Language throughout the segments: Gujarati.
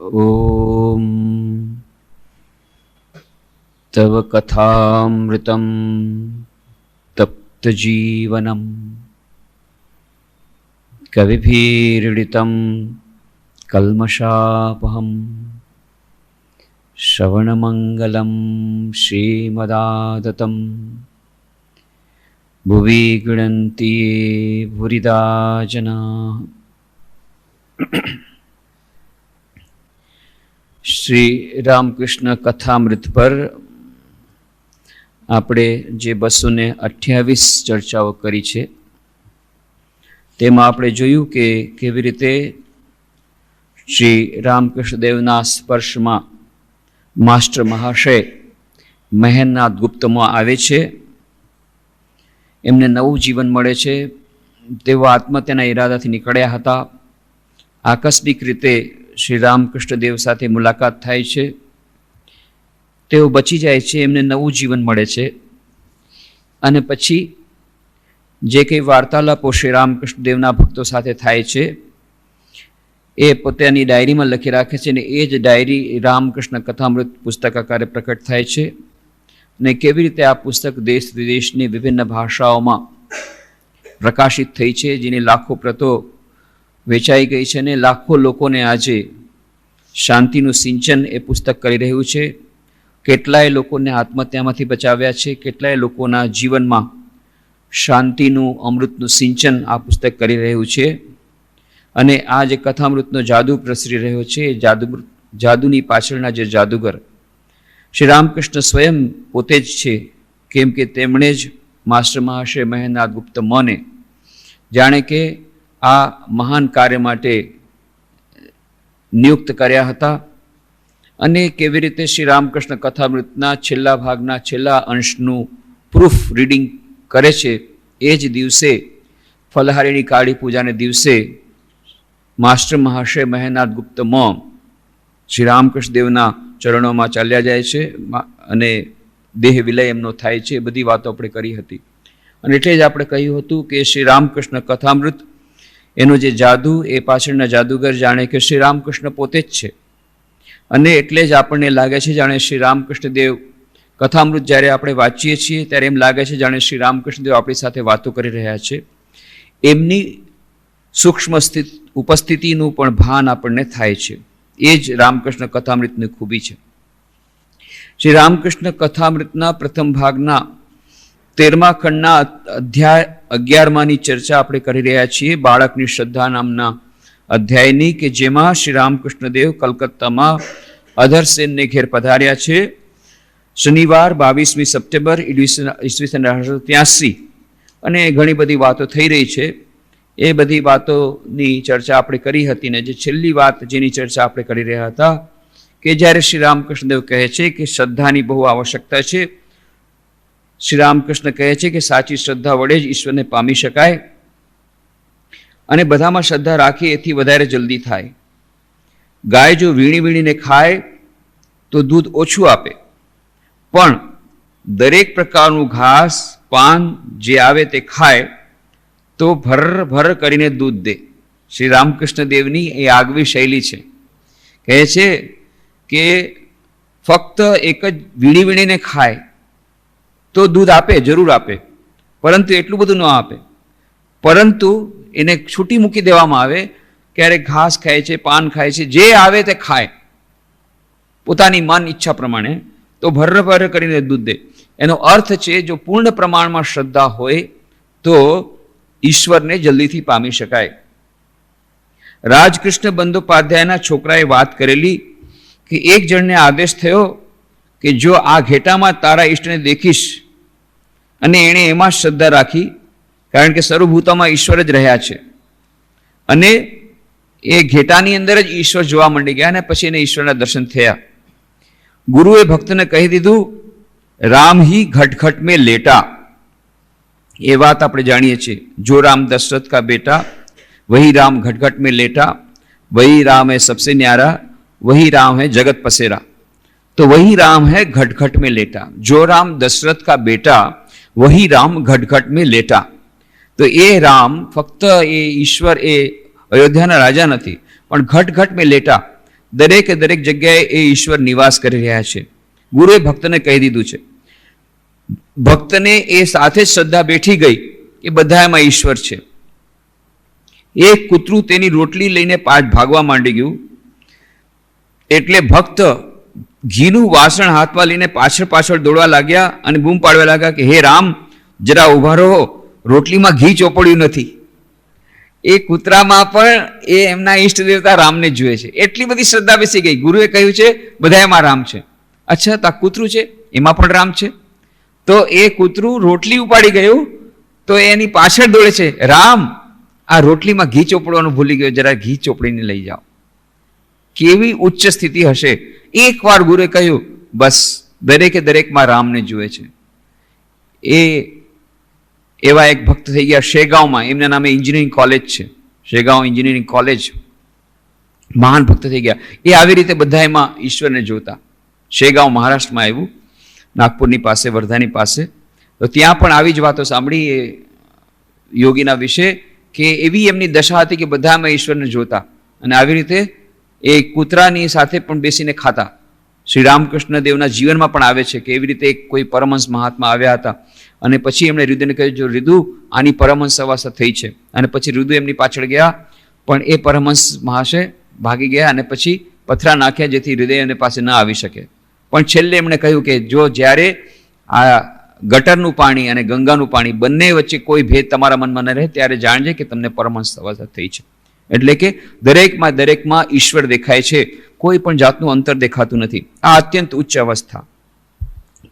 ॐ तव कथामृतं तप्तजीवनं कविभिरीडितं कल्मषापहं श्रवणमङ्गलं श्रीमदादतं भुवि गृह्णन्ति ये भूरिदा जनाः। श्री रामकृष्ण कथामृत पर આપણે જે 228 ચર્ચાઓ કરી છે તેમાં આપણે જોયું કે કેવી રીતે શ્રી રામકૃષ્ણ દેવના સ્પર્શમાં માસ્ટર મહાશય મહેન્દ્રનાથ ગુપ્તમાં આવે છે, એમને નવું જીવન મળે છે। તેઓ આત્મહત્યાના ઈરાદાથી નીકળ્યા હતા। આકસ્મિક રીતે શ્રી રામકૃષ્ણ દેવ સાથે મુલાકાત થાય છે, તેઓ બચી જાય છે, એમને નવું જીવન મળે છે। અને પછી જે કંઈ વાર્તાલાપો શ્રી રામકૃષ્ણ દેવના ભક્તો સાથે થાય છે એ પોતાની ડાયરીમાં લખી રાખે છે, અને એ જ ડાયરી રામકૃષ્ણ કથામૃત પુસ્તક આકારે પ્રકટ થાય છે। અને કેવી રીતે આ પુસ્તક દેશ વિદેશની વિભિન્ન ભાષાઓમાં પ્રકાશિત થઈ છે, જેની લાખો પ્રતો વેચાઈ ગઈ છે, અને લાખો લોકોને આજે શાંતિનું સિંચન એ પુસ્તક કરી રહ્યું છે। કેટલાય લોકોને આત્મહત્યામાંથી બચાવ્યા છે, કેટલાય લોકોના જીવનમાં શાંતિનું અમૃતનું સિંચન આ પુસ્તક કરી રહ્યું છે। અને આ જે કથામૃતનો જાદુ પ્રસરી રહ્યો છે, એ જાદુની પાછળના જે જાદુગર શ્રી રામકૃષ્ણ સ્વયં પોતે જ છે, કેમ કે તેમણે જ માસ્ટર મહાશય મહેન્દ્રનાથ ગુપ્ત મને જાણે કે આ મહાન કાર્ય માટે નિયુક્ત કર્યા હતા। અને કેવી રીતે શ્રી રામકૃષ્ણ કથામૃતના છેલ્લા ભાગના છેલ્લા અંશનું પ્રૂફ રીડિંગ કરે છે, એ જ દિવસે ફલહારીની કાળી પૂજાને દિવસે માસ્ટર મહાશય મહેન્દ્રનાથ ગુપ્ત શ્રી રામકૃષ્ણ દેવના ચરણોમાં ચાલ્યા જાય છે અને દેહ વિલય એમનો થાય છે। બધી વાતો આપણે કરી હતી, અને એટલે જ આપણે કહ્યું હતું કે શ્રી રામકૃષ્ણ કથામૃત એનો જે જાદુ એ પાછળના જાદુગર જાણે કે શ્રી રામકૃષ્ણ પોતે જ છે। અને એટલે જ આપણને લાગે છે જાણે શ્રી રામકૃષ્ણ દેવ કથામૃત જ્યારે આપણે વાંચીએ છીએ ત્યારે એમ લાગે છે જાણે શ્રી રામકૃષ્ણ દેવ આપણી સાથે વાતો કરી રહ્યા છે। એમની સૂક્ષ્મ ઉપસ્થિતિનું પણ ભાન આપણને થાય છે। એ જ રામકૃષ્ણ કથામૃતની ખૂબી છે। શ્રી રામકૃષ્ણ કથામૃતના પ્રથમ ભાગના 13મા ખંડના અધ્યાય 11માની ચર્ચા આપણે કરી રહ્યા છીએ, બાળકની શ્રદ્ધા નામના અધ્યાયની, કે જેમાં શ્રી રામકૃષ્ણ દેવ કલકત્તામાં અધરસેનને ઘેર પધાર્યા છે શનિવાર 22મી સપ્ટેમ્બર ઈસવીસન 1883। અને ઘણી બધી વાતો થઈ રહી છે, એ બધી વાતોની ચર્ચા આપણે કરી હતી। ને જે છેલ્લી વાત જેની ચર્ચા આપણે કરી રહ્યા હતા કે જ્યારે શ્રી રામકૃષ્ણ દેવ કહે છે કે શ્રદ્ધાની બહુ આવશ્યકતા છે, શ્રી રામકૃષ્ણ કહે છે કે સાચી શ્રદ્ધા વડે જ ઈશ્વરને પામી શકાય, અને બધામાં શ્રદ્ધા રાખીએ એથી વધારે જલ્દી થાય। ગાય જો વીણી વીણીને ખાય તો દૂધ ઓછું આપે, પણ દરેક પ્રકારનું ઘાસ પાન જે આવે તે ખાય તો ભર કરીને દૂધ દે। શ્રી રામકૃષ્ણ દેવની એ આગવી શૈલી છે। કહે છે કે ફક્ત એક જ વીણી વીણીને ખાય તો દૂધ આપે, જરૂર આપે, પરંતુ એટલું બધું ન આપે, પરંતુ એને છૂટી મૂકી દેવામાં આવે। ક્યારેક ઘાસ ખાય છે, પાન ખાય છે, જે આવે તે ખાય પોતાની મન ઈચ્છા પ્રમાણે, તો ભર કરીને દૂધ દે। એનો અર્થ છે જો પૂર્ણ પ્રમાણમાં શ્રદ્ધા હોય તો ઈશ્વરને જલ્દીથી પામી શકાય। રાજકૃષ્ણ બંદોપાધ્યાયના છોકરાએ વાત કરેલી કે એક જણને આદેશ થયો કે જો આ ઘેટામાં તારા ઈષ્ટને દેખીશ, અને એણે એમાં શ્રદ્ધા રાખી, કારણ કે સર્વભૂતોમાં ઈશ્વર જ રહ્યા છે, અને એ ઘેટાની અંદર જ ઈશ્વર જોવા માંડી ગયા, અને પછી એને ઈશ્વરના દર્શન થયા। ગુરુએ ભક્તને કહી દીધું રામ હી ઘટ મેં લેટા। એ વાત આપણે જાણીએ છીએ, જો રામ દશરથ કા બેટા, વહી રામ ઘટ મેં લેટા, वही राम है सबसे न्यारा, वही राम है जगत पसेरा। तो वही राम है घट घट में लेटा। जो राम दशरथ का बेटा, वही राम घट घट में लेटा। तो ये राम फक्त ये ईश्वर ए अयोध्याना राजा नहीं, पण घट घट में लेटा। દરેકે દરેક જગ્યાએ એ ઈશ્વર નિવાસ કરી રહ્યા છે. ગુરુએ ભક્તને કહી દીધું છે. ભક્તને એ સાથે જ શ્રદ્ધા બેઠી ગઈ કે બધામાં ઈશ્વર છે. એક કૂતરું તેની રોટલી લઈને ભાગવા માંડી ગયું એટલે ભક્ત ઘીનું વાસણ હાથમાં લઈને પાછળ પાછળ દોડવા લાગ્યા અને બૂમ પાડવા લાગ્યા કે હે રામ, જરા ઉભા રહો, રોટલીમાં ઘી ચોપડ્યું નથી. એ કૂતરામાં પણ એ એમના ઈષ્ટ દેવતા રામને જુએ છે. એટલી બધી શ્રદ્ધા બેસી ગઈ. ગુરુએ કહ્યું છે બધામાં રામ છે. અચ્છા, તો આ કૂતરું છે એમાં પણ રામ છે. તો એ કૂતરું રોટલી ઉપાડી ગયું તો એની પાછળ દોડે છે, રામ આ રોટલીમાં ઘી ચોપડવાનું ભૂલી ગયો, જરા ઘી ચોપડીને લઈ જાઓ. કેવી ઉચ્ચ સ્થિતિ હશે. એકવાર ગુરુએ કહ્યું બસ, દરેકે દરેકમાં રામને જુએ છે. એ એવા એક ભક્ત થઈ ગયા શેગાંવમાં, એમના નામે એન્જિનિયરિંગ કોલેજ છે, શેગાંવ એન્જિનિયરિંગ કોલેજ. મહાન ભક્ત થઈ ગયા. એ આવી રીતે બધામાં ઈશ્વરને જોતા. શેગાંવ મહારાષ્ટ્રમાં આવ્યું, નાગપુરની પાસે, વર્ધાની પાસે. તો ત્યાં પણ આવી જ વાતો સાંભળી એ યોગીના વિશે કે એવી એમની દશા હતી કે બધામાં ઈશ્વરને જોતા અને આવી રીતે એ કૂતરાની સાથે પણ બેસીને ખાતા. શ્રી રામકૃષ્ણ દેવના જીવનમાં પણ આવે છે કે એવી રીતે કોઈ પરમહંસ મહાત્મા આવ્યા હતા અને પછી એમણે રુદુને કહ્યું, જો રુદુ આની પરમહંસ અવસ્થા થઈ છે. અને પછી રુદુ એમની પાછળ ગયા પણ એ પરમહંસ મહાશય ભાગી ગયા અને પછી પથરા નાખ્યા જેથી હૃદય એની પાસે ન આવી શકે. પણ છેલ્લે એમણે કહ્યું કે જો જ્યારે આ ગટરનું પાણી અને ગંગાનું પાણી બંને વચ્ચે કોઈ ભેદ તમારા મનમાં ન રહે ત્યારે જાણજે કે તમને પરમહંસ અવસ્થા થઈ છે. એટલે કે દરેકમાં ઈશ્વર દેખાય છે, કોઈ પણ જાતનું અંતર દેખાતું નથી. આ અત્યંત ઉચ્ચ અવસ્થા.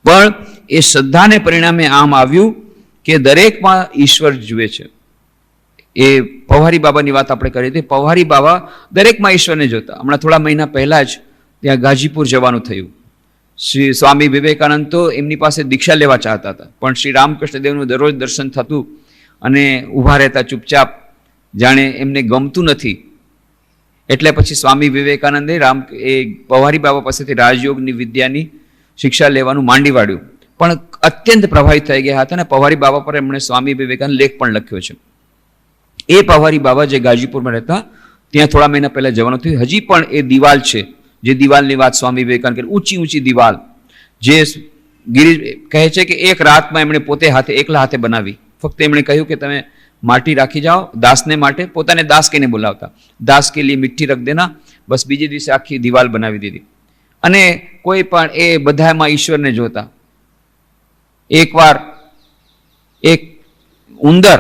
પણ એ શ્રદ્ધાને પરિણામે આમ આવ્યું કે દરેકમાં ઈશ્વર જુએ છે. એ પવારી બાબાની વાત આપણે કરી હતી. પવારી બાબા દરેકમાં ઈશ્વરને જોતા. હમણાં થોડા મહિના પહેલા જ ત્યાં ગાજીપુર જવાનું થયું. શ્રી સ્વામી વિવેકાનંદ તો એમની પાસે દીક્ષા લેવા ચાહતા હતા, પણ શ્રી રામકૃષ્ણ દેવનું દરરોજ દર્શન થતું અને ઊભા રહેતા ચૂપચાપ, જાણે એમને ગમતું નથી. એટલે પછી સ્વામી વિવેકાનંદે એ પવારી બાબા પાસેથી રાજયોગની વિદ્યાની શિક્ષા લેવાનું માંડી વાળ્યું. પણ અત્યંત પ્રભાવિત થઈ ગયા હતા અને પવારી બાબા પર એમણે સ્વામી વિવેકાનંદ લેખ પણ લખ્યો છે. એ પવારી બાબા જે ગાજીપુરમાં રહેતા ત્યાં થોડા મહિના પહેલા જવાનું થયું. હજી પણ એ દિવાલ છે, જે દિવાલની વાત સ્વામી વિવેકાનંદ કરે, ઊંચી દિવાલ જે ગિરીશ કહે છે કે એક રાતમાં એમણે પોતે એકલા હાથે બનાવી. ફક્ત એમણે કહ્યું કે તમે માટી રાખી જાઓ દાસને માટે, પોતાને દાસ કહીને બોલાવતા, દાસ કે લીએ મિટ્ટી રખ દેના, બસ બીજે દિવસે આખી દિવાલ બનાવી દીધી. અને કોઈ પણ એ બધામાં ઈશ્વરને જોતા. એકવાર એક ઉંદર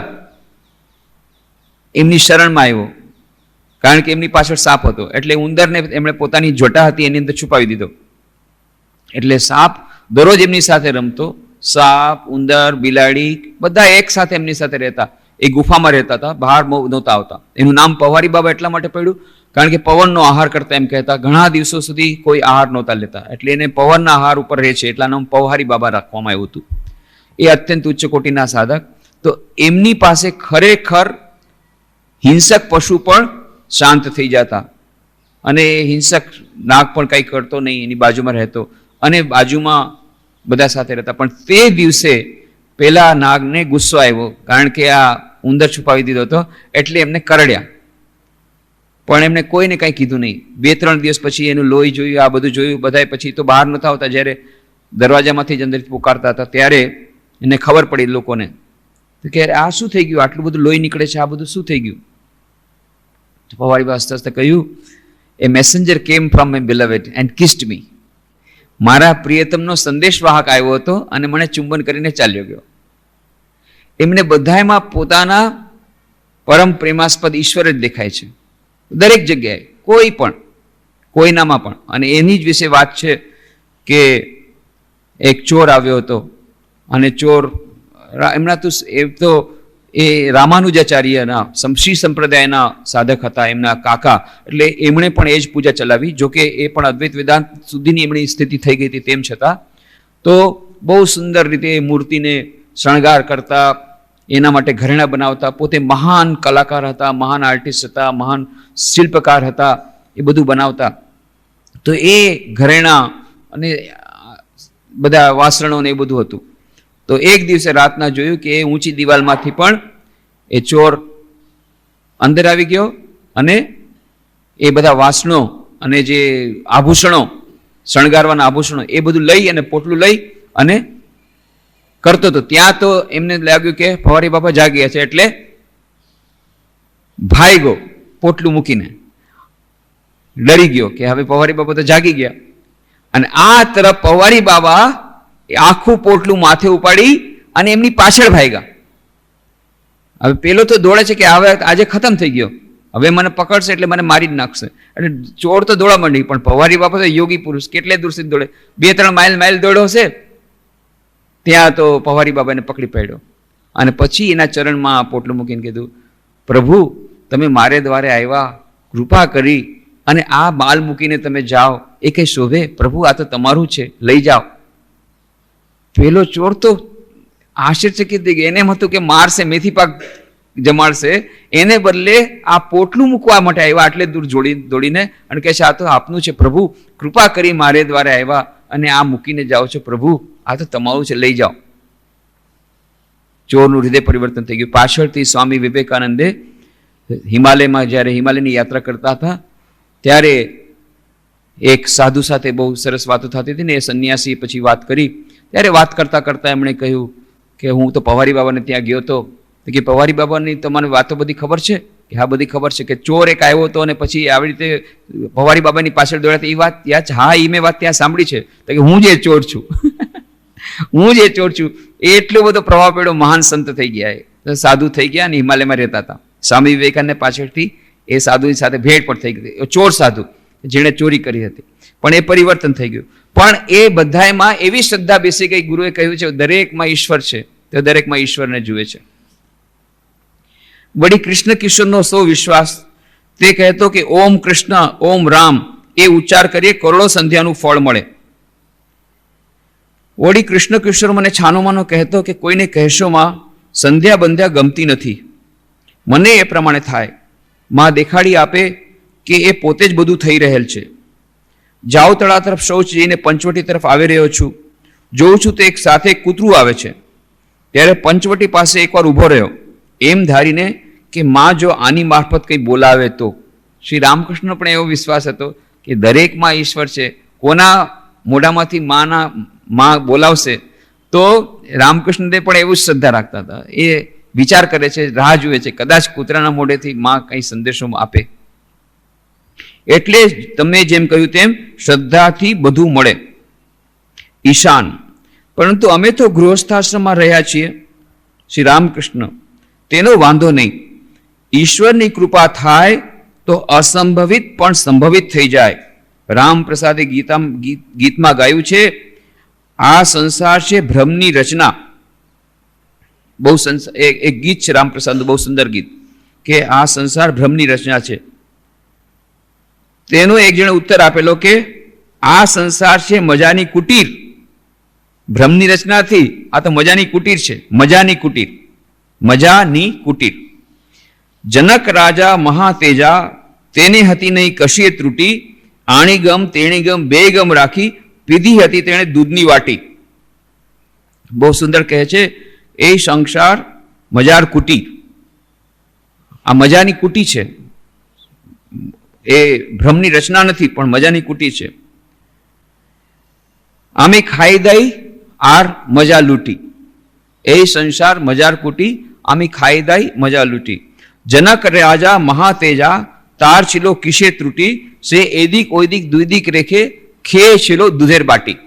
એમની શરણમાં આવ્યો, કારણ કે એમની પાછળ સાપ હતો. એટલે ઉંદરને એમણે પોતાની જોટા હતી એની અંદર છુપાવી દીધો. એટલે સાપ દરરોજ એમની સાથે રમતો. સાપ, ઉંદર, બિલાડી બધા એક સાથે એમની સાથે રહેતા. એ ગુફામાં રહેતા હતા, બહાર નહોતા આવતા. એનું નામ પવારી બાબા એટલા માટે પડ્યું કારણ કે પવનનો આહાર કરતા એમ કહેતા. ઘણા દિવસો સુધી કોઈ આહાર નહોતા લેતા, એટલે એને પવનના આહાર ઉપર રહે છે એટલા નામ પવારી બાબા રાખવામાં આવ્યું હતું. એ અત્યંત ઉચ્ચ કોટીના સાધક. તો એમની પાસે ખરેખર હિંસક પશુ પણ શાંત થઈ જતા અને એ હિંસક નાગ પણ કંઈ કરતો નહીં, એની બાજુમાં રહેતો અને બાજુમાં બધા સાથે રહેતા. પણ તે દિવસે પેલા નાગને ગુસ્સો આવ્યો કારણ કે આ ઉંદર છુપાવી દીધો હતો, એટલે એમને કરડ્યા. પણ એમને કોઈને કંઈ કીધું નહીં. 2-3 દિવસ પછી એનું લોહી જોયું, આ બધું જોયું. બધા પછી તો બહાર નહોતા આવતા, જ્યારે દરવાજામાંથી જ અંદરથી પુકારતા હતા ત્યારે એને ખબર પડી લોકોને કે આ શું થઈ ગયું, આટલું બધું લોહી નીકળે છે, આ બધું શું થઈ ગયું. તો પવારી બાબા હસતા હસતા કહ્યું, a messenger came from my beloved and kissed me. મારા પ્રિયતમનો સંદેશવાહક આવ્યો હતો અને મને ચુંબન કરીને ચાલ્યો ગયો. એમને બધામાં પોતાના પરમ પ્રેમાસ્પદ ઈશ્વર જ દેખાય છે, દરેક જગ્યાએ, કોઈ પણ, કોઈનામાં પણ. અને એની જ વિશે વાત છે કે એક ચોર આવ્યો હતો અને ચોર એમના તો એ રામાનુજાચાર્યના શ્રી સંપ્રદાયના સાધક હતા, એમના કાકા. એટલે એમણે પણ એ જ પૂજા ચલાવી. જોકે એ પણ અદ્વૈત વેદાંત સુધીની એમની સ્થિતિ થઈ ગઈ હતી. તેમ છતાં તો બહુ સુંદર રીતે મૂર્તિને શણગાર કરતા, એના માટે ઘરેણા બનાવતા. પોતે મહાન કલાકાર હતા, મહાન આર્ટિસ્ટ હતા, મહાન શિલ્પકાર હતા, એ બધું બનાવતા. તો એ ઘરેણા અને બધા વાસણો ને એ બધું હતું. તો એક દિવસે રાતના જોયું કે એ ઊંચી દિવાલમાંથી પણ એ ચોર અંદર આવી ગયો અને એ બધા વાસણો અને જે આભૂષણો, શણગારવાના આભૂષણો એ બધું લઈ અને પોટલું લઈ અને કરતો હતો. ત્યાં તો એમને લાગ્યું કે ભવારી બાપા જાગ્યા છે, એટલે ભાગ્યો પોટલું મૂકીને, ડરી ગયો કે હવે પવારી બાબા તો જાગી ગયા. અને આ તરફ પવારી બાબા આખું પોટલું માથે ઉપાડી અને એમની પાછળ ભાગ્યા. હવે પેલો તો દોડે છે કે હવે આજે ખતમ થઈ ગયો, હવે મને પકડશે એટલે મને મારી જ નાખશે. એટલે ચોર તો દોડા માંડી, પણ પવારી બાબા તો યોગી પુરુષ, કેટલે દૂર સુધી દોડે, 2-3 માઇલ દોડ્યો હશે. ત્યાં તો પવારી બાબાને પકડી પાડ્યો અને પછી એના ચરણમાં પોટલું મૂકીને કીધું, પ્રભુ તમે મારે દ્વારે આવ્યા, કૃપા કરી અને આ બાલ મૂકીને તમે જાઓ, એ કઈ શોભે? પ્રભુ આ તો તમારું છે, લઈ જાઓ. પેલો ચોર તો આશ્ચર્યચકિત થઈ ગયો. એને એમ હતું કે મારશે, મેથી પાક જમાડશે, એને બદલે આ પોટલું મૂકવા માટે આવ્યા આટલે દૂર દોડીને અને કહે છે આ તો આપનું છે પ્રભુ, કૃપા કરી મારે દ્વારે આવ્યા અને આ મૂકીને જાઓ છો, પ્રભુ આ તો તમારું છે, લઈ જાઓ. ચોરનું હૃદય પરિવર્તન થઈ ગયું. પાછળથી સ્વામી વિવેકાનંદે હિમાલયમાં જ્યારે હિમાલયની યાત્રા કરતા હતા ત્યારે એક સાધુ સાથે બહુ સરસ વાતો થતી હતી ને, એ સંન્યાસી પછી વાત કરી. ત્યારે વાત કરતા કરતા એમણે કહ્યું કે હું તો પવારી બાબાને ત્યાં ગયો હતો. કે પવારી બાબાની તમારી વાતો બધી ખબર છે? કે હા બધી ખબર છે. કે ચોર એક આવ્યો હતો અને પછી આવી રીતે પવારી બાબાની પાછળ દોડ્યા, એ વાત યાદ? હા, એ મેં વાત ત્યાં સાંભળી છે. તો કે હું જે ચોર છું હું જે ચોર છું. એટલો બધો પ્રભાવ પડ્યો, મહાન સંત થઈ ગયા, સાધુ થઈ ગયા અને હિમાલયમાં રહેતા હતા. સ્વામી વિવેકાનંદ પાછળથી એ સાધુની સાથે ભેટ પણ થઈ ગઈ. ચોર સાધુ જેણે ચોરી કરી હતી, પણ એ પરિવર્તન થઈ ગયું. પણ એ બધામાં એવી શ્રદ્ધા બેસી ગઈ, ગુરુએ કહ્યું છે દરેકમાં ઈશ્વર છે, તે દરેકમાં ઈશ્વરને જુએ છે. વળી કૃષ્ણ કિશોરનો સો વિશ્વાસ, તે કહેતો કે ઓમ કૃષ્ણ ઓમ રામ એ ઉચ્ચાર કરીએ કરોડો સંધ્યાનું ફળ મળે. વળી કૃષ્ણ કિશોર મને છાનોમાનો કહેતો કે કોઈને કહેશોમાં સંધ્યા બંધ્યા ગમતી નથી, મને એ પ્રમાણે થાય. માં દેખાડી આપે કે એ પોતે જ બધું થઈ રહેલ છે. જાઓ તળા તરફ શૌચ જઈને પંચવટી તરફ આવી રહ્યો છું, જોઉં છું તો એક સાથે કૂતરું આવે છે. ત્યારે પંચવટી પાસે એકવાર ઊભો રહ્યો, એમ ધારીને કે માં જો આની મારફત કંઈ બોલાવે તો. શ્રી રામકૃષ્ણનો પણ એવો વિશ્વાસ હતો કે દરેકમાં ઈશ્વર છે, કોના મોઢામાંથી માં બોલાવશે. તો રામકૃષ્ણદેવ પણ એવું જ શ્રદ્ધા રાખતા હતા. એ વિચાર કરે છે, રાહ જુએ છે, કદાચ કૂતરાના મોઢેથી માં કંઈ સંદેશો આપે. એટલે તમે જેમ કહ્યું તેમ શ્રદ્ધાથી બધું મળે. ઈશાન, પરંતુ અમે તો ગૃહસ્થાશ્રમમાં રહ્યા છીએ શ્રી રામકૃષ્ણ, તેનો વાંધો નહીં. ઈશ્વરની કૃપા થાય તો અસંભવિત પણ સંભવિત થઈ જાય. રામપ્રસાદે ગીતમાં ગાયું છે, આ સંસાર છે ભ્રમની રચના. બહુ એક ગીત છે રામપ્રસાદનું, બહુ સુંદર ગીત, કે આ સંસાર ભ્રમની રચના છે. તેનો એક જણે ઉત્તર આપેલો કે આ સંસાર છે મજાની કુટીર. ભ્રમની રચનાથી આ તો મજાની કુટીર છે, મજાની કુટીર, મજાની કુટીર. જનક રાજા મહાતેજા, તેને હતી નહીં કશીએ ત્રુટી, આણી ગમ તેણી ગમ બે ગમ રાખી, પીધી હતી તેણે દૂધની વાટી. બહુ સુંદર કહે છે, એ સંસાર મજાર કુટી, આ મજાની કુટી છે, એ ભ્રમની રચના નથી પણ મજાની કુટી છે. આમે ખાઈ દઈ આર મજા લૂટી, એ સંસાર મજાર કુટી, આમી ખાઈ દઈ મજા લૂટી. જનક રાજા મહાતેજા, તાર छिलो કિશે ત્રુટી, સે એદિક ઓયદિક દ્વિદિક રેખે, ખે छिलो દૂધેર બાટી.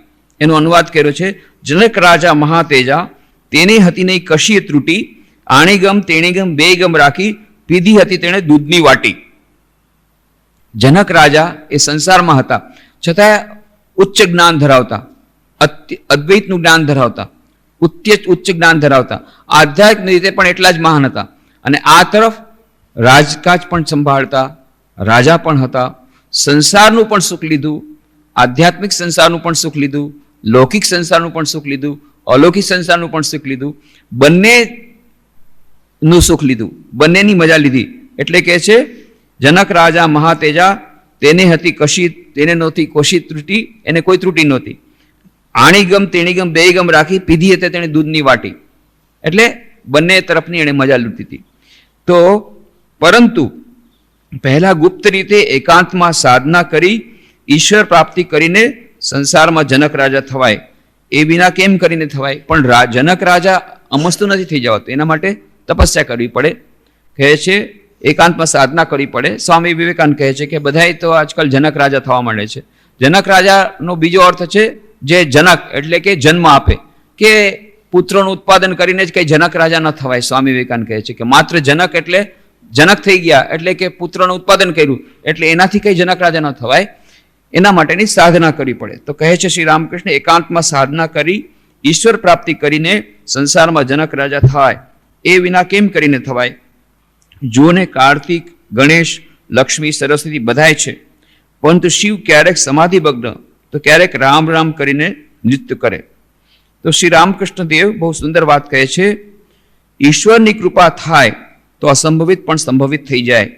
એનો અનુવાદ કર્યો છે, જનક રાજા મહાતેજા, તેને હતી નહીં કશીએ ત્રુટી, આણી ગમ તેણી ગમ બે ગમ રાખી, પીધી હતી તેણે દૂધની વાટી. જનક રાજા એ સંસારમાં હતા, છતાં ઉચ્ચ જ્ઞાન ધરાવતા, અદ્વૈતનું જ્ઞાન ધરાવતા, ઉચ્ચ જ્ઞાન ધરાવતા, આધ્યાત્મિક રીતે પણ એટલા જ મહાન હતા. અને આ તરફ રાજકાજ પણ સંભાળતા રાજા પણ હતા. સંસારનું પણ સુખ લીધું, આધ્યાત્મિક સંસારનું પણ સુખ લીધું, લૌકિક સંસારનું પણ સુખ લીધું, અલૌકિક સંસારનું પણ સુખ લીધું, બંનેનું સુખ લીધું, બંનેની મજા લીધી. એટલે કે છે જનક રાજા મહાતેજા, તેને હતી કશી, તેને નહોતી કોશી ત્રુટી, એને કોઈ ત્રુટી નહોતી. આણી ગમ તેણી ગમ બે ગમ રાખી, પીધી હતી તેણે દૂધની વાટી. એટલે બંને તરફની એને મજા લૂંટી હતી. તો પરંતુ પહેલા ગુપ્ત રીતે એકાંતમાં સાધના કરી ઈશ્વર પ્રાપ્તિ કરીને સંસારમાં જનક રાજા થવાય. એ વિના કેમ કરીને થવાય? પણ જનક રાજા અમસ્તું નથી થઈ જવાતું. એના માટે તપસ્યા કરવી પડે. કહે છે એકાંતમાં સાધના કરવી પડે. સ્વામી વિવેકાનંદ કહે છે કે બધાય તો આજકાલ જનક રાજા થવા માંડે છે. જનક રાજાનો બીજો અર્થ છે જે જનક એટલે કે જન્મ આપે, કે પુત્રોનું ઉત્પાદન કરીને જ કંઈ જનક રાજા ન થવાય. સ્વામી વિવેકાનંદ કહે છે કે માત્ર જનક એટલે જનક થઈ ગયા એટલે કે પુત્રનું ઉત્પાદન કર્યું એટલે એનાથી કંઈ જનક રાજા ન થવાય. એના માટેની સાધના કરવી પડે. તો કહે છે શ્રી રામકૃષ્ણ એકાંતમાં સાધના કરી ઈશ્વર પ્રાપ્તિ કરીને સંસારમાં જનક રાજા થાય. એ વિના કેમ કરીને થવાય? જોને કાર્તિક, ગણેશ, લક્ષ્મી, સરસ્વતી બધાય છે, પરંતુ શિવ ક્યારેક સમાધિભગ્ન તો ક્યારેક રામ રામ કરીને નૃત્ય કરે. તો શ્રી રામકૃષ્ણ દેવ બહુ સુંદર વાત કહે છે, ઈશ્વરની કૃપા થાય તો અસંભવિત પણ સંભવિત થઈ જાય.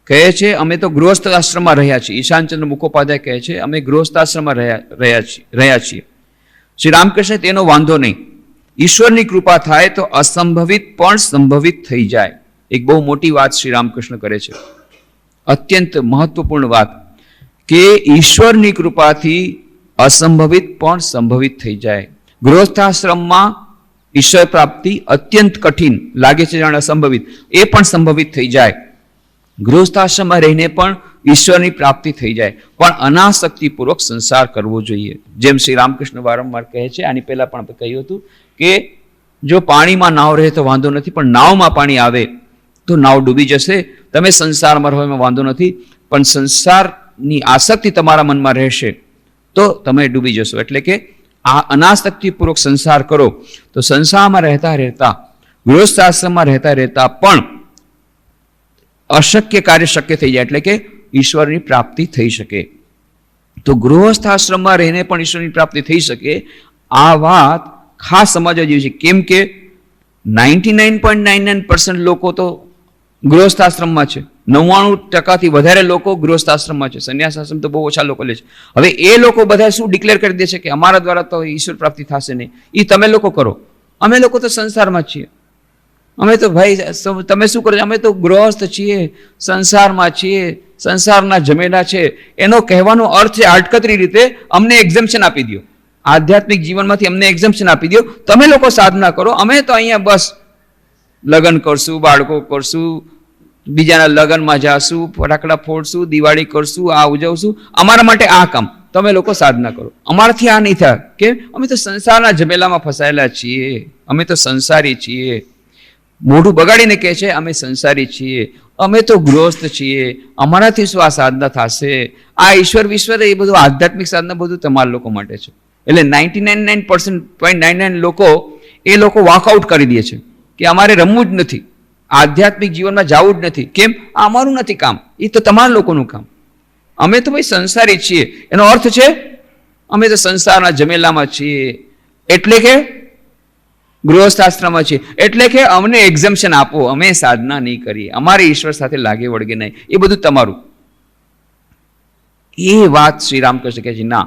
કહે છે અમે તો ગૃહસ્થ આશ્રમમાં રહ્યા છીએ. ઈશાનચંદ્ર મુખોપાધ્યાય કહે છે અમે ગૃહસ્થ આશ્રમમાં રહ્યા છીએ. શ્રી રામકૃષ્ણ તેનો વાંધો નહીં. ઈશ્વરની કૃપા થાય તો અસંભવિત પણ સંભવિત થઈ જાય. એક બહુ મોટી વાત શ્રી રામકૃષ્ણ કરે છે, અત્યંત મહત્વપૂર્ણ વાત, કે ઈશ્વરની કૃપાથી અસંભવિત પણ સંભવિત થઈ જાય. ગૃહસ્થાશ્રમમાં ઈશ્વર પ્રાપ્તિ અત્યંત કઠિન લાગે છે, જાણે અસંભવિત, એ પણ સંભવિત થઈ જાય. ગૃહસ્થાશ્રમમાં રહીને પણ ઈશ્વરની પ્રાપ્તિ થઈ જાય, પણ અનાસક્તિપૂર્વક સંસાર કરવો જોઈએ. જેમ શ્રી રામકૃષ્ણ વારંવાર કહે છે, આની પહેલા પણ આપણે કહ્યું હતું કે જો પાણીમાં નાવ રહે તો વાંધો નથી, પણ નાવમાં પાણી આવે તો નાવ ડૂબી જશે. તમે સંસારમાં રહો એમાં વાંધો નથી, પણ સંસારની આસક્તિ તમારા મનમાં રહેશે તો તમે ડૂબી જશો. એટલે કે આ અનાસક્તિપૂર્વક સંસાર કરો તો સંસારમાં રહેતા રહેતા, ગૃહસ્થાશ્રમમાં રહેતા રહેતા પણ અશક્ય કાર્ય શક્ય થઈ જાય, એટલે કે ઈશ્વરની પ્રાપ્તિ થઈ શકે. તો ગૃહસ્થાશ્રમમાં રહીને પણ ઈશ્વરની પ્રાપ્તિ થઈ શકે, આ વાત ખાસ સમજવા જેવી છે. કેમ કે 99.99% લોકો તો ગૃહસ્થાશ્રમમાં છે, 99% વધારે લોકો ગૃહસ્થાશ્રમમાં છે. સંન્યાસ આશ્રમ તો બહુ ઓછા લોકો લે છે. હવે એ લોકો બધા શું ડિક્લેર કરી દે છે કે અમારા દ્વારા તો ઈશ્વર પ્રાપ્તિ થશે નહીં, એ તમે લોકો કરો, અમે લોકો તો સંસારમાં છીએ, અમે તો ભાઈ તમે શું કરો છો, અમે તો ગૃહસ્થ છીએ, સંસારમાં છીએ, સંસારના જમેલા છે. એનો કહેવાનો અર્થ છે આડકતરી રીતે અમને એક્ઝેમ્પશન આપી દો, આધ્યાત્મિક જીવનમાંથી અમને એક્ઝેમ્પશન આપી દો, તમે લોકો સાધના કરો, અમે તો અહીંયા બસ લગ્ન કરશું, બાળકો કરશું, બીજાના લગ્નમાં જાશું, ફટાકડા ફોડશું, દિવાળી કરશું, આ ઉજવશું, અમારા માટે આ કામ, તમે લોકો સાધના કરો. અમારાથી આ નહીં થાય, કે અમે તો સંસારના જમેલામાં ફસાયેલા છીએ, અમે તો સંસારી છીએ. મોઢું બગાડીને કહે છે અમે સંસારી છીએ, અમે તો ગૃહસ્થ છીએ, અમારાથી શું આ સાધના થશે? આ ઈશ્વર વિશ્વર એ બધું આધ્યાત્મિક સાધના બધું તમારા લોકો માટે છે. એટલે 99.99% લોકો એ લોકો વોકઆઉટ કરી દે છે કે અમારે રમવું જ નથી, આધ્યાત્મિક જીવનમાં જવું જ નથી. કેમ? આ અમારું નથી કામ, એ તો તમારા લોકોનું કામ. અમે તો ભાઈ સંસારી છીએ, એનો અર્થ છે અમે તો સંસારના જમેલામાં છીએ, એટલે કે ગૃહસ્થાશ્રમમાં છીએ, એટલે કે અમને એક્ઝેમ્પશન આપો, અમે સાધના નહીં કરીએ, અમારે ઈશ્વર સાથે લાગે વળગે નહીં, એ બધું તમારું. એ વાત શ્રી રામકૃષ્ણ કહે છે ના,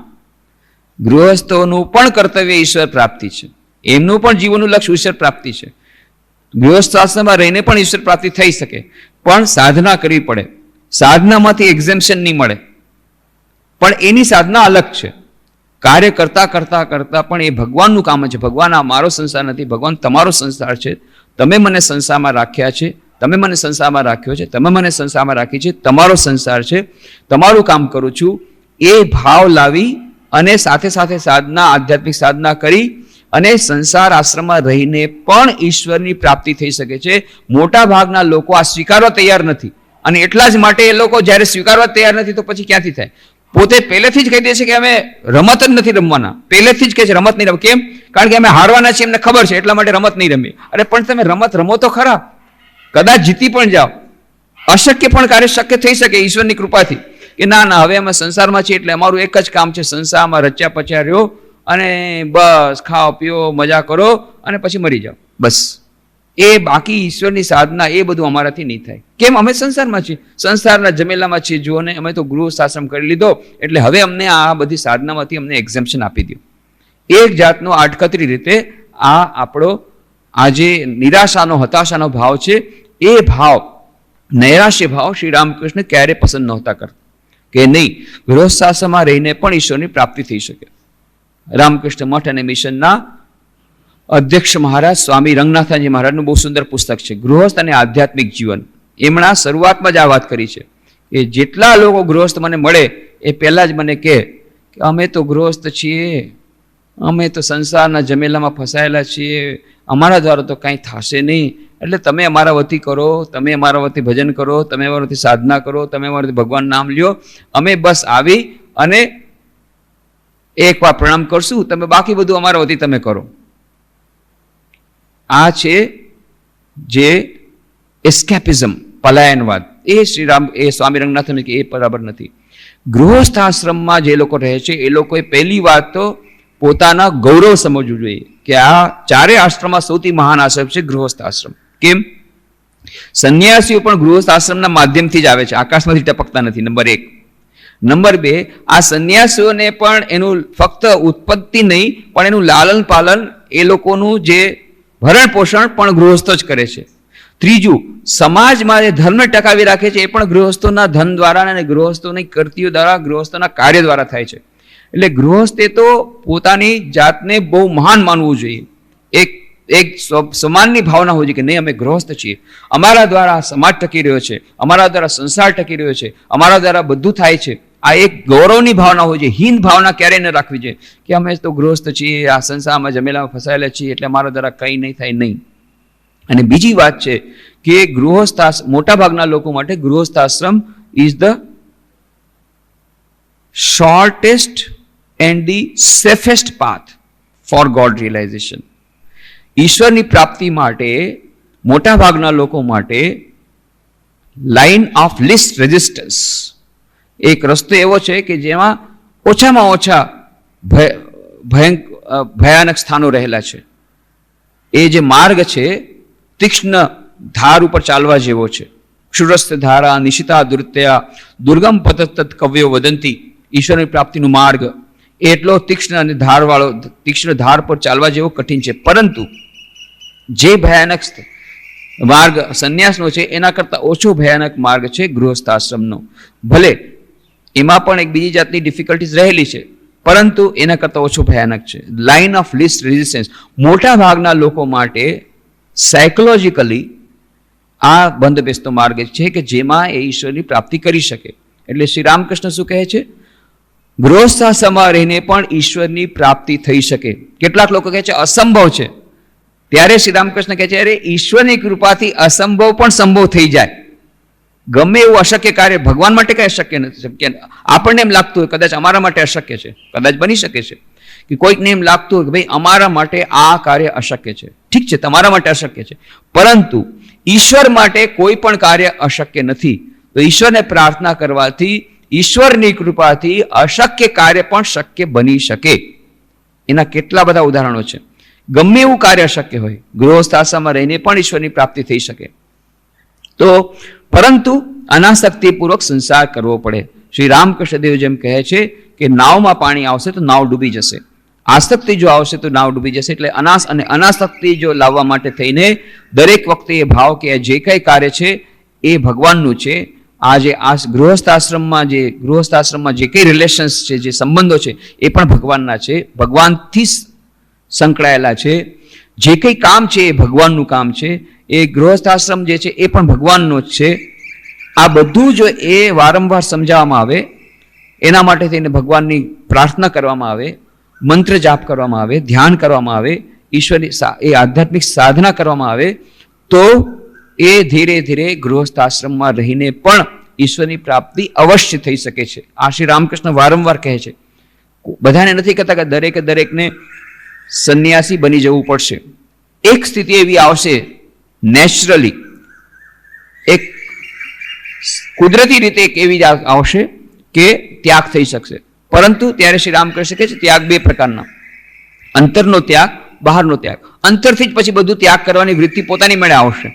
ગૃહસ્થોનું પણ કર્તવ્ય ઈશ્વર પ્રાપ્તિ છે, એમનું પણ જીવનનું લક્ષ્ય ઈશ્વર પ્રાપ્તિ છે. ગૃહસ્થાશ્રમમાં રહીને પણ ઈશ્વર પ્રાપ્તિ થઈ શકે, પણ સાધના કરવી પડે. સાધનામાંથી એક્ઝેમ્પશન નહીં મળે, પણ એની સાધના અલગ છે. કાર્ય કરતા કરતા કરતા પણ એ ભગવાનનું કામ છે. ભગવાન આ મારો સંસાર નથી, ભગવાન તમારો સંસાર છે. તમે મને સંસારમાં રાખ્યા છે, તમે મને સંસારમાં રાખ્યો છે, તમે મને સંસારમાં રાખી છે, તમારો સંસાર છે, તમારું કામ કરું છું. એ ભાવ લાવી અને સાથે સાથે સાધના, આધ્યાત્મિક સાધના કરી અને સંસાર આશ્રમમાં રહીને પણ ઈશ્વરની પ્રાપ્તિ થઈ શકે છે. મોટા ભાગના લોકો આ સ્વીકારવા તૈયાર નથી, અને એટલા જ માટે એ લોકો જ્યારે સ્વીકારવા તૈયાર નથી તો પછી ક્યાંથી થાય? પોતે પહેલેથી જ કહી દે છે કે અમે રમત જ નથી રમવાના, પહેલેથી જ કહે છે રમત નહીં રમ. કેમ? કારણ કે અમે હારવાના છીએ, એમને ખબર છે, એટલા માટે રમત નહીં રમીએ. અરે પણ તમે રમત રમો તો ખરા, કદાચ જીતી પણ જાઓ, અશક્ય પણ કાર્ય શક્ય થઈ શકે ઈશ્વરની કૃપાથી. કે ના ના, હવે અમે સંસારમાં છીએ એટલે અમારું એક જ કામ છે, સંસારમાં રચ્યા પચ્યા રહ્યો અને બસ ખાઓ પીઓ મજા કરો અને પછી મરી જાઓ, બસ. એ બાકી ઈશ્વરની સાધના એ બધું અમારાથી નહીં થાય. કેમ? અમે સંસારમાં છીએ, સંસારના જમેલામાં છીએ. જુઓ ને, અમે તો ગૃહ શાસન કરી લીધો એટલે હવે અમને આ બધી સાધનામાંથી અમને એક્ઝેમ્પશન આપી દો. એક જાતનો આડકતરી રીતે આ આપણો આ જે નિરાશાનો, હતાશાનો ભાવ છે, એ ભાવ નૈરાશ્ય ભાવ શ્રી રામકૃષ્ણ ક્યારે પસંદ નહોતા કરતા કે નહીં, ગૃહસ્થાશ્રમમાં રહીને પણ ઈશ્વરની પ્રાપ્તિ થઈ શકે. રામકૃષ્ણ મઠ અને મિશનના અધ્યક્ષ મહારાજ સ્વામી રંગનાથાજી મહારાજનું બહુ સુંદર પુસ્તક છે ગૃહસ્થ અને આધ્યાત્મિક જીવન. એમણા શરૂઆતમાં જ આ વાત કરી છે કે જેટલા લોકો ગૃહસ્થ મને મળે એ પહેલાં જ મને કહે કે અમે તો ગૃહસ્થ છીએ, અમે તો સંસારના જમેલામાં ફસાયેલા છીએ, અમારા દ્વારા તો કાંઈ થશે નહીં, એટલે તમે અમારા વતી કરો, તમે અમારા વતી ભજન કરો, તમે અમારા વતી સાધના કરો, તમે અમારા વતી ભગવાન નામ લ્યો, અમે બસ આવી અને એકવાર પ્રણામ કરશું, તમે બાકી બધું અમારા વતી તમે કરો. આ છે જે એસ્કેપિઝમ, પલાયનવાદ. એ શ્રીરામ એ સ્વામી રંગનાથન કે એ બરાબર નથી. ગૃહસ્થ આશ્રમમાં જે લોકો રહે છે એ લોકોએ પહેલી વાત તો પોતાના ગૌરવ સમજવું જોઈએ કે આ ચારે આશ્રમમાં સૌથી મહાન આશ્રમ છે ગૃહસ્થ આશ્રમ. કેમ? સંન્યાસીઓ પણ ગૃહસ્થ આશ્રમના માધ્યમથી જ આવે છે, આકાશમાંથી ટપકતા નથી. નંબર 1. નંબર 2, આ સંન્યાસીઓને પણ એનું ફક્ત ઉત્પત્તિ નહીં પણ એનું લાલન પાલન, એ લોકોનું જે ભરણ પોષણ પણ ગૃહસ્થો જ કરે છે. ત્રીજું, સમાજમાં જે ધર્મ ટકાવી રાખે છે એ પણ ગૃહસ્થોના ધન દ્વારા અને ગૃહસ્થોની કૃતિઓ દ્વારા, ગૃહસ્થોના કાર્ય દ્વારા થાય છે. એટલે ગૃહસ્થે તો પોતાની જાતને બહુ મહાન માનવું જોઈએ. એક સમાનની ભાવના હોવી જોઈએ કે નહીં, અમે ગૃહસ્થ છીએ, અમારા દ્વારા સમાજ ટકી રહ્યો છે, અમારા દ્વારા સંસાર ટકી રહ્યો છે, અમારા દ્વારા બધું થાય છે. આ એક ગૌરવની ભાવના હોવી જોઈએ. હીન ભાવના ક્યારેય ન રાખવી જોઈએ કે અમે તો ગૃહસ્થ છીએ, આ સંસારમાં જમેલામાં ફસાયેલા છીએ એટલે અમારા દ્વારા કંઈ નહીં થાય. નહીં. અને બીજી વાત છે કે ગૃહસ્થ, મોટાભાગના લોકો માટે ગૃહસ્થાશ્રમ is the shortest and the safest path for God realization. ઈશ્વરની પ્રાપ્તિ માટે મોટાભાગના લોકો માટે લાઇન ઓફ લીસ્ટ રેઝિસ્ટન્સ એક રસ્તો એવો છે કે જેમાં ઓછામાં ઓછા ભયાનક સ્થાનો રહેલા છે. એ જે માર્ગ છે તીક્ષ્ણ ધાર ઉપર ચાલવા જેવો છે. ક્ષુરસ્થ ધારા નિશિતા દુર્ત્યા દુર્ગમ પતત કવ્યો વદંતી. ઈશ્વરની પ્રાપ્તિનો માર્ગ એટલો તીક્ષ્ણ અને ધારવાળો, તીક્ષ્ણ ધાર પર ચાલવા જેવો કઠિન છે. પરંતુ જે ભયાનક માર્ગ સંન્યાસનો છે એના કરતાં ઓછો ભયાનક માર્ગ છે ગૃહસ્થાશ્રમનો. ભલે એમાં પણ એક બીજી જાતની ડિફિકલ્ટીઝ રહેલી છે પરંતુ એના કરતાં ઓછો ભયાનક છે. Line of least resistance. મોટા ભાગના લોકો માટે સાયકોલોજીકલી આ બંધ બેસતો માર્ગ છે કે જેમાં એ ઈશ્વરની પ્રાપ્તિ કરી શકે. એટલે શ્રી રામકૃષ્ણ શું કહે છે? ગૃહસ્થાશ્રમમાં રહીને પણ ઈશ્વરની પ્રાપ્તિ થઈ શકે. કેટલાક લોકો કહે છે અસંભવ છે, ત્યારે શ્રી રામકૃષ્ણ કહે છે અરે ઈશ્વરની કૃપાથી અસંભવ પણ સંભવ થઈ જાય. ગમે એવું અશક્ય કાર્ય ભગવાન માટે કઈ અશક્ય નથી. શક્ય આપણને એમ લાગતું હોય કદાચ અમારા માટે અશક્ય છે, કદાચ બની શકે છે કે કોઈકને એમ લાગતું હોય કે ભાઈ અમારા માટે આ કાર્ય અશક્ય છે. ઠીક છે, તમારા માટે અશક્ય છે, પરંતુ ઈશ્વર માટે કોઈ પણ કાર્ય અશક્ય નથી. તો ઈશ્વરને પ્રાર્થના કરવાથી ઈશ્વરની કૃપાથી અશક્ય કાર્ય પણ શક્ય બની શકે. એના કેટલા બધા ઉદાહરણો છે. ગમે એવું કાર્ય અશક્ય હોય, ગૃહસ્થાશ્રમમાં રહીને પણ ઈશ્વરની પ્રાપ્તિ થઈ શકે. તો પરંતુ અનાસક્તિપૂર્વક સંસાર કરવો પડે. શ્રી રામકૃષ્ણદેવ જેમ કહે છે કે નાવમાં પાણી આવશે તો નાવ ડૂબી જશે, આસક્તિ જો આવશે તો નાવ ડૂબી જશે. એટલે અનાસક્તિ જો લાવવા માટે થઈને દરેક વખતે એ ભાવ કે જે કંઈ કાર્ય છે એ ભગવાનનું છે. આ જે ગૃહસ્થાશ્રમમાં જે કંઈ રિલેશન્સ છે, જે સંબંધો છે એ પણ ભગવાનના છે, ભગવાનથી સંકળાયેલા છે. જે કંઈ કામ છે એ ભગવાનનું કામ છે. એ ગૃહસ્થાશ્રમ જે છે એ પણ ભગવાનનો જ છે. આ બધું જો એ વારંવાર સમજાવવામાં આવે, એના માટે થઈને ભગવાનની પ્રાર્થના કરવામાં આવે, મંત્ર જાપ કરવામાં આવે, ધ્યાન કરવામાં આવે, ઈશ્વરની એ આધ્યાત્મિક સાધના કરવામાં આવે, તો એ ધીરે ધીરે ગૃહસ્થાશ્રમમાં રહીને પણ ઈશ્વરની પ્રાપ્તિ અવશ્ય થઈ શકે છે. આ શ્રી રામકૃષ્ણ વારંવાર કહે છે. બધાને નથી કહેતા કે દરેકને સંન્યાસી બની જવું પડશે. એક સ્થિતિ એવી આવશે નેચરલી, એક કુદરતી રીતે એક એવી આવશે કે ત્યાગ થઈ શકશે. પરંતુ ત્યારે શ્રી રામકૃષ્ણ કહે છે ત્યાગ બે પ્રકારના, અંતરનો ત્યાગ, બહારનો ત્યાગ. અંતરથી જ પછી બધું ત્યાગ કરવાની વૃત્તિ પોતાની મેળે આવશે.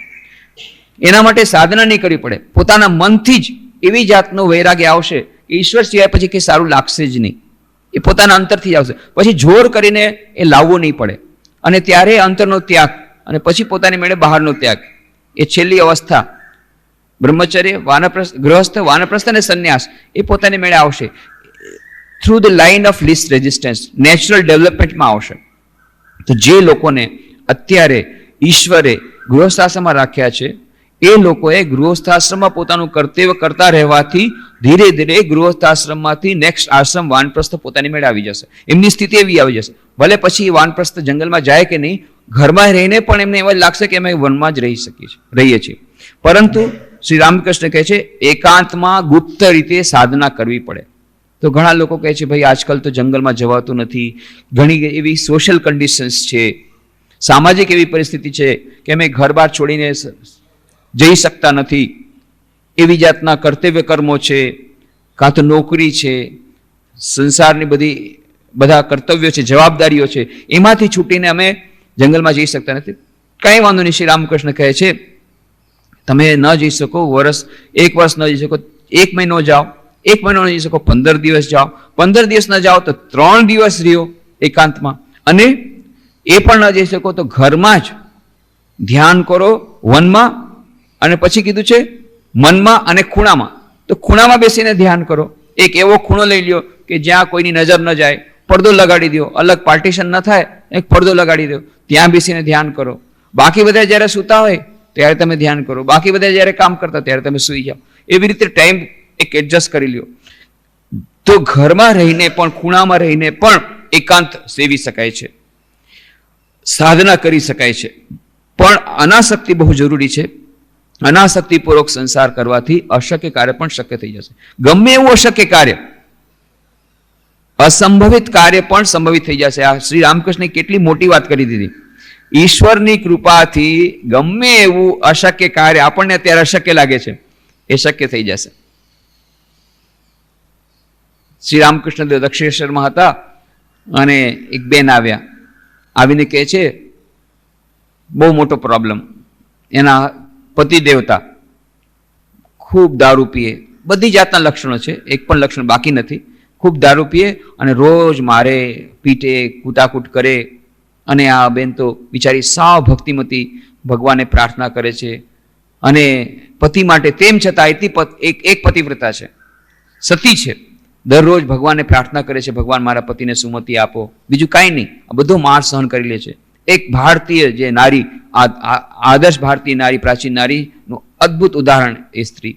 એના માટે સાધના નહીં કરવી પડે, પોતાના મનથી જ એવી જાતનો વૈરાગ્ય આવશે કે ઈશ્વર સિવાય પછી કંઈ સારું લાગશે જ નહીં. એ પોતાના અંતરથી જ આવશે. પછી જોર કરીને એ લાવવો નહીં પડે. અને ત્યારે અંતરનો ત્યાગ અને પછી પોતાની મેળે બહારનો ત્યાગ, એ છેલ્લી અવસ્થા બ્રહ્મચર્ય, વાનપ્રસ્થ, ગૃહસ્થ, વાનપ્રસ્થ અને સંન્યાસ એ પોતાની મેળે આવશે. Through the line of least resistance, natural ડેવલપમેન્ટમાં આવશે. તો જે લોકોને અત્યારે ઈશ્વરે ગૃહસ્થાશ્રમમાં રાખ્યા છે એ લોકોએ ગૃહસ્થાશ્રમમાં પોતાનું કર્તવ્ય કરતા રહેવાથી ધીરે ધીરે ગૃહસ્થાશ્રમમાંથી નેક્સ્ટ આશ્રમ વાનપ્રસ્થ પોતાની મેળે આવી જશે. એમની સ્થિતિ એવી આવી જશે. ભલે પછી વાનપ્રસ્થ જંગલમાં જાય કે નહીં, ઘરમાં રહીને પણ એમને એવા લાગશે કે અમે વનમાં જ રહીએ છીએ. પરંતુ શ્રી રામકૃષ્ણ કહે છે એકાંતમાં ગુપ્ત રીતે સાધના કરવી પડે. તો ઘણા લોકો કહે છે ભાઈ આજકાલ તો જંગલમાં જવાતું નથી, ઘણી એવી સોશિયલ કન્ડિશન્સ છે, સામાજિક એવી પરિસ્થિતિ છે કે અમે ઘર બહાર છોડીને જઈ શકતા નથી, એવી જાતના કર્તવ્ય કર્મો છે, કાં તો નોકરી છે, સંસારની બધા કર્તવ્યો છે, જવાબદારીઓ છે, એમાંથી છૂટીને અમે જંગલમાં જઈ શકતા નથી. કંઈ વાંધો નહીં, શ્રી રામકૃષ્ણ કહે છે તમે ન જઈ શકો, એક વર્ષ ન જઈ શકો, 1 મહિનો જાઓ, 1 મહિનો ન જઈ શકો 15 દિવસ જાઓ, 15 દિવસ ન જાઓ તો 3 દિવસ રહ્યો એકાંતમાં, અને એ પણ ન જઈ શકો તો ઘરમાં જ ધ્યાન કરો વનમાં, અને પછી કીધું છે મનમાં અને ખૂણામાં. તો ખૂણામાં બેસીને ધ્યાન કરો. એક એવો ખૂણો લઈ લ્યો કે જ્યાં કોઈની નજર ન જાય, પડદો લગાડી દો, અલગ પાર્ટીશન ન થાય, એક પડદો લગાડી દો, ત્યાં બેસીને ધ્યાન કરો. બાકી બધા જ્યારે સૂતા હોય ત્યારે તમે ધ્યાન કરો, બાકી બધા જ્યારે કામ કરતા ત્યારે તમે સૂઈ જાઓ. એવી રીતે ટાઈમ એક એડજસ્ટ કરી લ્યો. તો ઘરમાં રહીને પણ, ખૂણામાં રહીને પણ એકાંત સેવી શકાય છે, સાધના કરી શકાય છે. પણ અનાસક્તિ બહુ જરૂરી છે. અનાસક્તિપૂર્વક સંસાર કરવાથી અશક્ય કાર્ય પણ શક્ય થઈ જશે. ગમે એવું અશક્ય કાર્ય, અસંભવિત કાર્ય પણ સંભવિત થઈ જશે. આ શ્રી રામકૃષ્ણે કેટલી મોટી વાત કરી દીધી. ઈશ્વરની કૃપાથી ગમે એવું અશક્ય કાર્ય આપણને અત્યારે અશક્ય લાગે છે એ શક્ય થઈ જશે. શ્રી રામકૃષ્ણ દેવ દક્ષિણેશ્વરમાં હતા અને એક બેન આવીને કહે છે બહુ મોટો પ્રોબ્લેમ. એના પતિ દેવતા ખૂબ દારૂ પીએ, બધી જાતના લક્ષણો છે, એક પણ લક્ષણ બાકી નથી. ખૂબ દારૂ પીએ અને રોજ મારે, પીટે, કૂટાકૂટ કરે. અને આ બેન તો બિચારી સાવ ભક્તિમતી, ભગવાનને પ્રાર્થના કરે છે અને પતિ માટે તેમ છતાં એક પતિવ્રતા છે, સતી છે, દરરોજ ભગવાનને પ્રાર્થના કરે છે ભગવાન મારા પતિને સુમતિ આપો, બીજું કાંઈ નહીં. આ બધો માર સહન કરી લે છે. એક ભારતીય જે નારી, આદર્શ ભારતીય નારી, પ્રાચીન નારીનું અદ્ભુત ઉદાહરણ એ સ્ત્રી.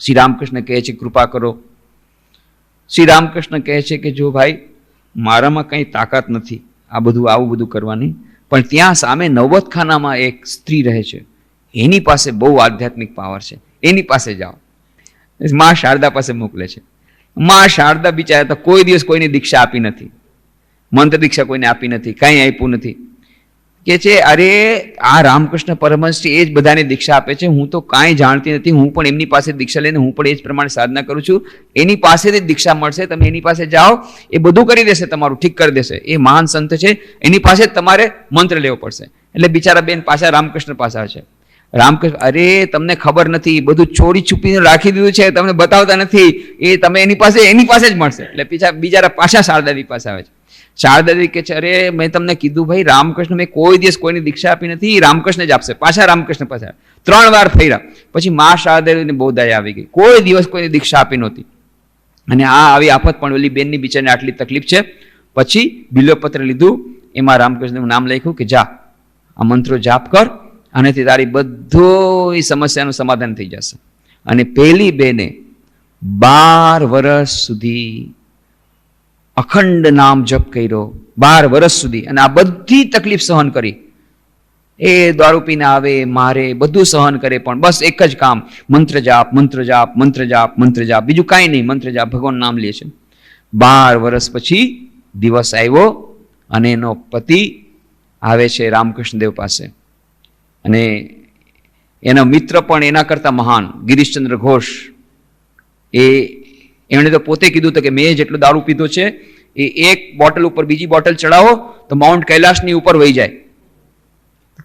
શ્રી રામકૃષ્ણ કહે છે કૃપા કરો. શ્રી રામકૃષ્ણ કહે છે કે જો ભાઈ મારામાં કંઈ તાકાત નથી આવું બધું કરવાની, પણ ત્યાં સામે નવબતખાનામાં એક સ્ત્રી રહે છે, એની પાસે બહુ આધ્યાત્મિક પાવર છે, એની પાસે જાઓ. મા શારદા પાસે મોકલે છે. મા શારદા બિચારા તો કોઈ દિવસ કોઈને દીક્ષા આપી નથી, મંત્ર દીક્ષા કોઈને આપી નથી, કાંઈ આપ્યું નથી. કે છે અરે આ રામકૃષ્ણ પરમહંસ એ જ બધાને દીક્ષા આપે છે, હું તો કાંઈ જાણતી નથી, હું પણ એમની પાસે દીક્ષા લઈને હું પણ એ જ પ્રમાણે સાધના કરું છું, એની પાસેથી દીક્ષા મળશે, તમે એની પાસે જાઓ, એ બધું કરી દેશે, તમારું ઠીક કરી દેશે. એ મહાન સંત છે, એની પાસે જ તમારે મંત્ર લેવો પડશે. એટલે બિચારા બેન પાછા રામકૃષ્ણ પાસે આવે છે. રામકૃષ્ણ અરે તમને ખબર નથી, બધું ચોરી છુપીને રાખી દીધું છે, તમને બતાવતા નથી, એ તમે એની પાસે જ મળશે. એટલે બિચારા પાછા શારદાદેવી પાસે આવે છે. શારદાદેવી કહે છે અરે મેં તમને કીધું ભાઈ રામકૃષ્ણ મેં કોઈ દિવસ કોઈની દીક્ષા આપી નથી, રામકૃષ્ણ જ આપશે. પાછા રામકૃષ્ણ પાસે 3 વાર ફર્યા. પછી મા શારદાદેવીને બહુ દયા આવી ગઈ, કોઈ દિવસ કોઈની દીક્ષા આપી નહોતી. અને આ આવી આફત પણ ઓલી બેનની બિચારીને આટલી તકલીફ છે. પછી બિલ્વપત્ર લીધું, એમાં રામકૃષ્ણનું નામ લખ્યું કે જા આ મંત્રો જાપ કર, આનાથી તારી બધી સમસ્યાનું સમાધાન થઈ જશે. અને પહેલી બેને 12 વર્ષ સુધી અખંડ નામ જપ કર્યો, 12 વર્ષ સુધી, અને આ બધી તકલીફ સહન કરી. એ દારૂ પીને આવે, મારે, બધું સહન કરે, પણ બસ એક જ કામ, મંત્ર જાપ, મંત્ર જાપ, મંત્ર જાપ, મંત્ર જાપ, બીજું કાંઈ નહીં, મંત્ર જાપ, ભગવાન નામ લે છે. 12 વર્ષ પછી દિવસ આવ્યો અને એનો પતિ આવે છે રામકૃષ્ણદેવ પાસે, અને એનો મિત્ર પણ એના કરતા મહાન ગિરીશચંદ્ર ઘોષ. એમણે તો પોતે કીધું હતું કે મેં જેટલો દારૂ પીધો છે એ એક બોટલ ઉપર બીજી બોટલ ચડાવો તો માઉન્ટ કૈલાસની ઉપર વહી જાય.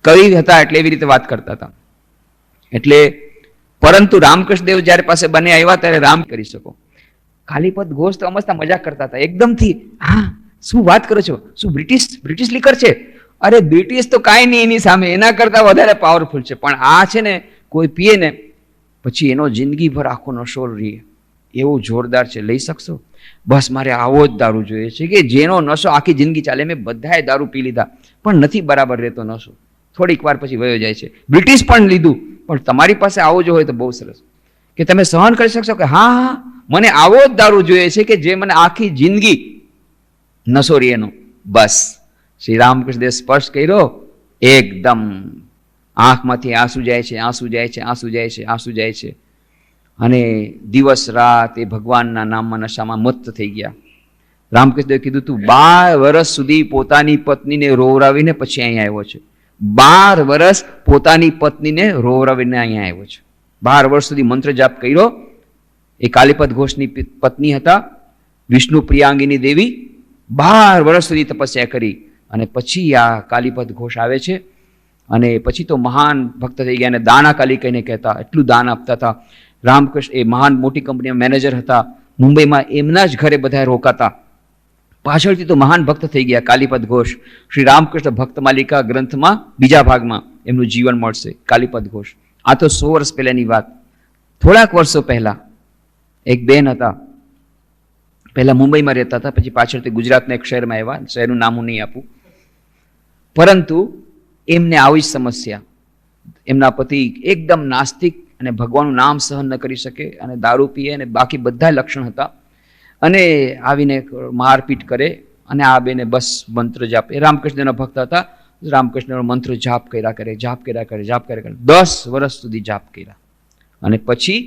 કવિ હતા એટલે એવી રીતે વાત કરતા હતા. એટલે પરંતુ રામકૃષ્ણદેવ જ્યારે પાસે બને આવ્યા ત્યારે રામ કરી શકો. કાલીપદ ઘોષ તો અમસ્તા મજાક કરતા હતા એકદમથી. હા શું વાત કરો છો, શું બ્રિટિશ લીકર છે? અરે બ્રિટિશ તો કાંઈ નહીં એની સામે, એના કરતા વધારે પાવરફુલ છે. પણ આ છે ને કોઈ પીએ ને પછી એનો જિંદગીભર આખો નશો રહે, એવું જોરદાર છે. લઈ શકશો? બસ મારે આવો જ દારૂ જોઈએ છે કે જેનો નશો આખી જિંદગી ચાલે. મેં બધાએ દારૂ પી લીધા પણ નથી બરાબર રહેતો નશો, થોડીક વાર પછી વયો જાય છે. બ્રિટિશ પણ લીધું, પણ તમારી પાસે આવો જો હોય તો બહુ સરસ કે તમે સહન કરી શકશો કે હા હા મને આવો જ દારૂ જોઈએ છે કે જે મને આખી જિંદગી નશો રહે એનો. બસ શ્રી રામકૃષ્ણ દેવ સ્પર્શ કર્યો, એકદમ આંખમાંથી આંસુ જાય છે, આંસુ જાય છે, આંસુ જાય છે, આંસુ જાય છે, અને દિવસ રાત એ ભગવાનના નામમાં નશામાં મત્ત થઈ ગયા. રામકૃષ્ણદેવે કીધું તું 12 વર્ષ સુધી પોતાની પત્નીને રોવરાવીને પછી અહીંયા આવ્યો છે. 12 વર્ષ પોતાની પત્નીને રોવરાવીને અહીંયા આવ્યો છે. 12 વર્ષ સુધી મંત્ર જાપ કર્યો. એ કાલીપદ ઘોષની પત્ની હતા વિષ્ણુ પ્રિયાંગીની દેવી. 12 વર્ષ સુધી તપસ્યા કરી અને પછી આ કાલીપદ ઘોષ આવે છે. અને પછી તો મહાન ભક્ત થઈ ગયા. અને દાના કાલી કહીને કહેતા, એટલું દાન આપતા હતા. રામકૃષ્ણ એ મહાન મોટી કંપનીમાં મેનેજર હતા. મુંબઈમાં એમના જ ઘરે બધા રોકાતા. પાછળથી તો મહાન ભક્ત થઈ ગયા કાલીપદ ઘોષ. શ્રી રામકૃષ્ણ ભક્ત માલિકા ગ્રંથમાં બીજા ભાગમાં એમનું જીવન મળશે કાલીપદ ઘોષ. આ તો 100 વર્ષ પહેલાની વાત. થોડાક વર્ષો પહેલા એક બેન હતા, પહેલા મુંબઈમાં રહેતા હતા, પછી પાછળથી ગુજરાતના એક શહેરમાં આવ્યા. શહેરનું નામ હું નહીં આપું. પરંતુ એમને આવી જ સમસ્યા. એમના પતિ એકદમ નાસ્તિક અને ભગવાનનું નામ સહન ન કરી શકે અને દારૂ પીએ અને બાકી બધા લક્ષણ હતા. અને આવીને મારપીટ કરે. અને આ બેને બસ મંત્ર જાપ, એ રામકૃષ્ણના ભક્ત હતા, રામકૃષ્ણનો મંત્ર જાપ કર્યા કરે, જાપ કર્યા કરે, જાપ કર્યા કરે. 10 વર્ષ સુધી જાપ કર્યા. અને પછી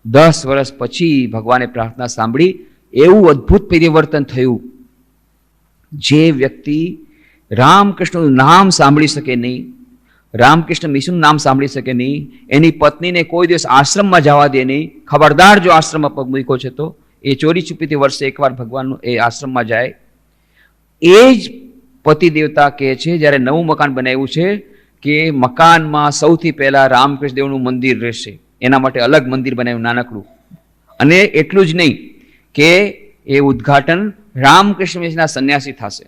10 વર્ષ પછી ભગવાને પ્રાર્થના સાંભળી. એવું અદ્ભુત પરિવર્તન થયું. જે વ્યક્તિ રામકૃષ્ણનું નામ સાંભળી શકે નહીં, રામકૃષ્ણ મિશનનું નામ સાંભળી શકે નહીં, એની પત્નીને કોઈ દિવસ આશ્રમમાં જવા દે નહીં. ખબરદાર જો આશ્રમમાં પગ મૂક્યો છે તો એ ચોરી છુપીથી વર્ષે એકવાર ભગવાનનું એ આશ્રમમાં જાય. એ જ પતિ દેવતા કહે છે જ્યારે નવું મકાન બનાવ્યું છે કે મકાનમાં સૌથી પહેલા રામકૃષ્ણ દેવનું મંદિર રહેશે. એના માટે અલગ મંદિર બનાવ્યું નાનકડું. અને એટલું જ નહીં કે એ ઉદ્ઘાટન રામકૃષ્ણ મિશનના સંન્યાસી થશે.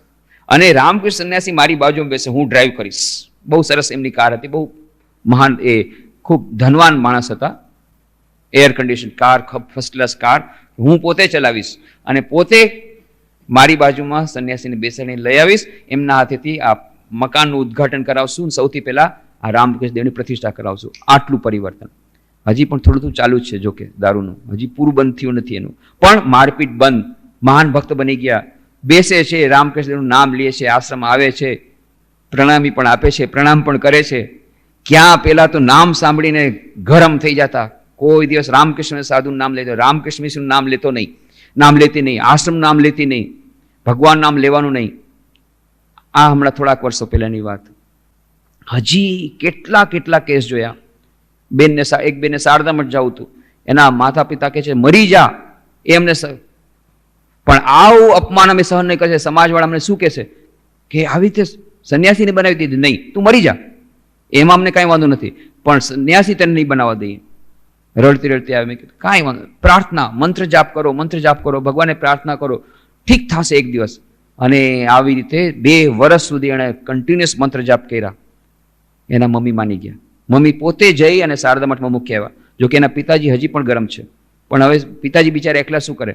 અને રામકૃષ્ણ સંન્યાસી મારી બાજુમાં બેસે, હું ડ્રાઈવ કરીશ. બહુ સરસ એમની કાર હતી, બહુ મહાન, એ ખૂબ ધનવાન માણસ હતા. Air condition car, first class car, હું પોતે ચલાવીશ અને પોતે મારી બાજુમાં સંન્યાસીને બેસાડીને લઈ આવીશ. એમના હાથેથી આ મકાનનું ઉદ્ઘાટન કરાવશું. સૌથી પહેલા આ રામકૃષ્ણ દેવની પ્રતિષ્ઠા કરાવશું. આટલું પરિવર્તન હજી પણ થોડું ચાલુ જ છે. જોકે દારૂનું હજી પૂરું બંધ થયું નથી એનું, પણ મારપીટ બંધ. મહાન ભક્ત બની ગયા. બેસે છે, રામકૃષ્ણનું નામ લે છે, આશ્રમ આવે છે, પ્રણામી પણ આપે છે, પ્રણામ પણ કરે છે. ક્યાં પેલા તો નામ સાંભળીને ગરમ થઈ જતા. કોઈ દિવસ રામકૃષ્ણ સાધુનું નામ લેતો, રામકૃષ્ણ મિશનનું નામ લેતો નહીં, નામ લેતી નહીં, આશ્રમ નામ લેતી નહીં, ભગવાન નામ લેવાનું નહીં. આ હમણાં થોડાક વર્ષો પહેલાની વાત. હજી કેટલા કેટલા કેસ જોયા. એક બેનને શારદા મઠ જવું હતું, એના માતા પિતા કહે છે મરી જા. એ અમને પણ આવું અપમાન અમે સહન નહીં કરશે. સમાજવાળા અમને શું કહેશે કે આવી રીતે સંન્યાસીને બનાવી દીધી. નહીં, તું મરી જા, એમાં અમને કાંઈ વાંધો નથી, પણ સંન્યાસી તને નહીં બનાવવા દઈએ. રડતી રડતી આવે. મેં કીધું કાંઈ વાંધો, પ્રાર્થના મંત્ર જાપ કરો, મંત્ર જાપ કરો, ભગવાનને પ્રાર્થના કરો, ઠીક થશે એક દિવસ. અને આવી રીતે 2 વર્ષ સુધી એણે કન્ટિન્યુઅસ મંત્ર જાપ કર્યા. એના મમ્મી માની ગયા. મમ્મી પોતે જઈ અને શારદા મઠમાં મૂકી આવ્યા. જોકે એના પિતાજી હજી પણ ગરમ છે, પણ હવે પિતાજી બિચારા એકલા શું કરે,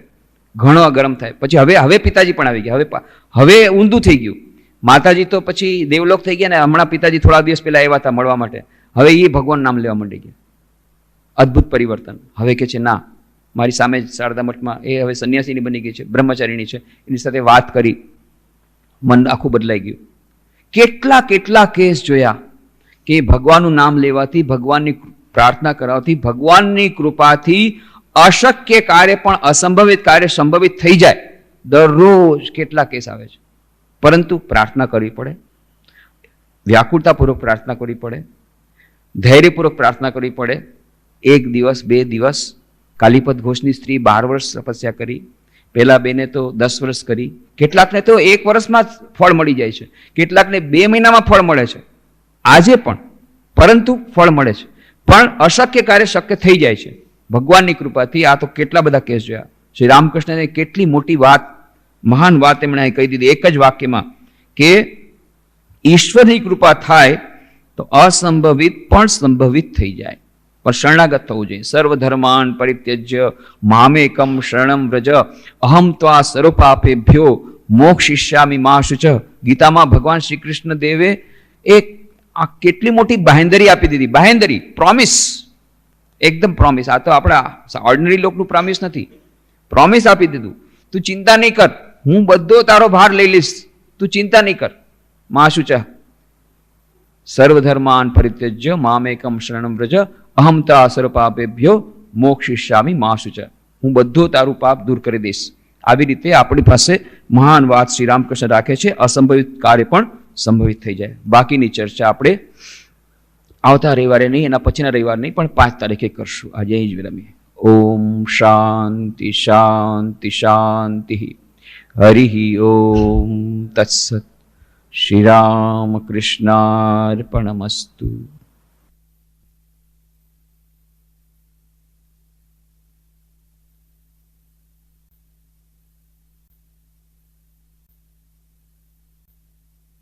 ઘણો ગરમ થાય. પછી હવે પિતાજી પણ આવી ગયા. હવે ઊંધું થઈ ગયું. માતાજી તો પછી દેવલોક થઈ ગયા ને હમણાં પિતાજી થોડા દિવસ પહેલા આવ્યા હતા મળવા માટે. હવે એ ભગવાન નામ લેવા માંડી ગયા. અદ્ભુત પરિવર્તન. હવે કે છે ના, મારી સામે જ શારદા મઠમાં એ હવે સંન્યાસીની બની ગઈ છે, બ્રહ્મચારીણી છે. એની સાથે વાત કરી, મન આખું બદલાઈ ગયું. કેટલા કેટલા કેસ જોયા કે ભગવાનનું નામ લેવાથી, ભગવાનની પ્રાર્થના કરાવથી, ભગવાનની કૃપાથી અશક્ય કાર્ય પણ અસંભવિત કાર્ય સંભવિત થઈ જાય. દરરોજ કેટલા કેસ આવે છે. પરંતુ પ્રાર્થના કરવી પડે, વ્યાકુળતાપૂર્વક પ્રાર્થના કરવી પડે, ધૈર્યપૂર્વક પ્રાર્થના કરવી પડે. 1 દિવસ 2 દિવસ કાલીપદ ઘોષની સ્ત્રી 12 વર્ષ તપસ્યા કરી. પહેલા બેને તો 10 વર્ષ કરી. કેટલાકને તો 1 વર્ષમાં જ ફળ મળી જાય છે, કેટલાકને 2 મહિનામાં ફળ મળે છે આજે પણ. પરંતુ ફળ મળે છે, પણ અશક્ય કાર્ય શક્ય થઈ જાય છે ભગવાનની કૃપાથી. આ તો કેટલા બધા કેસ જોયા. શ્રી રામકૃષ્ણને કેટલી મોટી વાત, મહાન વાત એમણે કહી દીધી એક જ વાક્યમાં કે ઈશ્વરની કૃપા થાય તો અસંભવિત પણ સંભવિત થઈ જાય. પણ શરણાગત થવું જોઈએ. સર્વધર્માન પરિત્યજ્ય મામેકમ શરણમ વ્રજ અહમ ત્વા સર્વપાપેભ્યો મોક્ષિષ્યામિ મા શુચ. ગીતામાં ભગવાન શ્રી કૃષ્ણ દેવે એક આ કેટલી મોટી બાહેંધરી આપી દીધી. બાહેંધરી, પ્રોમિસ, એકદમ પ્રોમિસ. આ તો આપણા ઓર્ડિનરી લોકનું પ્રોમિસ નથી. પ્રોમિસ આપી દીધું, તું ચિંતા નહીં કર, હું બધો તારો ભાર લઈ લઈશ, તું ચિંતા નહીં કર. મા શુચ સર્વધર્માન પરિત્યજ્ય મામેકમ શરણમ વ્રજ અહમ તા સર્વપાપેભ્યો મોક્ષિષ્યામિ મા શુચ. હું બધું તારું પાપ દૂર કરી દઈશ. આવી રીતે આપણી પાસે મહાન વાત શ્રી રામકૃષ્ણ રાખે છે. અસંભવિત કાર્ય પણ સંભવિત થઈ જાય. બાકીની ચર્ચા આપણે આવતા રવિવારે નહીં, એના પછીના રવિવારે નહીં, પણ 5 તારીખે કરશું. આજે અહીં જ વિરમીએ. ઓમ શાંતિ શાંતિ શાંતિ. હરિ ઓમ તત્સત. શ્રી રામકૃષ્ણાર્પણમસ્તુ.